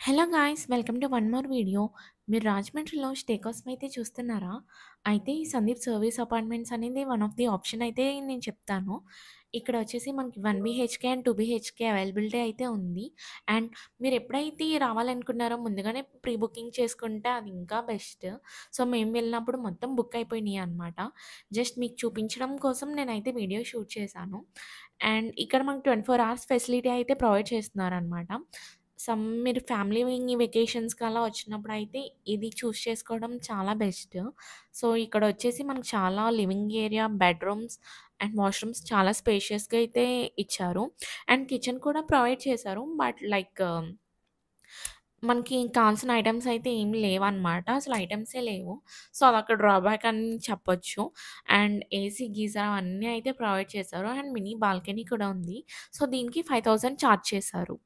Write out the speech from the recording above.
Hello guys! Welcome to one more video. మీరు రాజమండ్రిలో stay కోసం అయితే చూస్తున్నారా? అయితే ఈ సందీప్ సర్వీస్ అపార్ట్మెంట్స్ అనేది వన్ ఆఫ్ ది ఆప్షన్ అయితే నేను చెప్తాను. ఇక్కడ వచ్చేసి మనకి 1 బీహెచ్‌కే అండ్ 2 బీహెచ్‌కే అవైలబిలిటీ అయితే ఉంది. అండ్ మీరు ఎప్పుడైతే రావాలనుకున్నారో ముందుగానే ప్రీ బుకింగ్ చేసుకుంటే అది ఇంకా బెస్ట్. సో, మేము వెళ్ళినప్పుడు మొత్తం బుక్ అయిపోయినాయి అన్నమాట. జస్ట్ మీకు చూపించడం కోసం నేనైతే వీడియో షూట్ చేశాను. అండ్ ఇక్కడ మనకు 24 అవర్స్ ఫెసిలిటీ అయితే ప్రొవైడ్ చేస్తున్నారనమాట. మీరు ఫ్యామిలీ వెకేషన్స్‌కి అలా వచ్చినప్పుడైతే ఇది చూజ్ చేసుకోవడం చాలా బెస్ట్. సో, ఇక్కడొచ్చేసి మనకు చాలా living area, bedrooms and washrooms చాలా స్పేషియస్‌గా అయితే ఇచ్చారు. అండ్ కిచెన్ కూడా ప్రొవైడ్ చేశారు. బట్ లైక్ మనకి కావాల్సిన ఐటెమ్స్ అయితే ఏమి లేవన్నమాట. అసలు ఐటెమ్సే లేవు. సో, అదొక డ్రాబ్యాక్ అని చెప్పొచ్చు. అండ్ ఏసీ, గీజర్ అవన్నీ అయితే ప్రొవైడ్ చేశారు. అండ్ మినీ బాల్కనీ కూడా ఉంది. సో, దీనికి 5000 చార్జ్ చేశారు.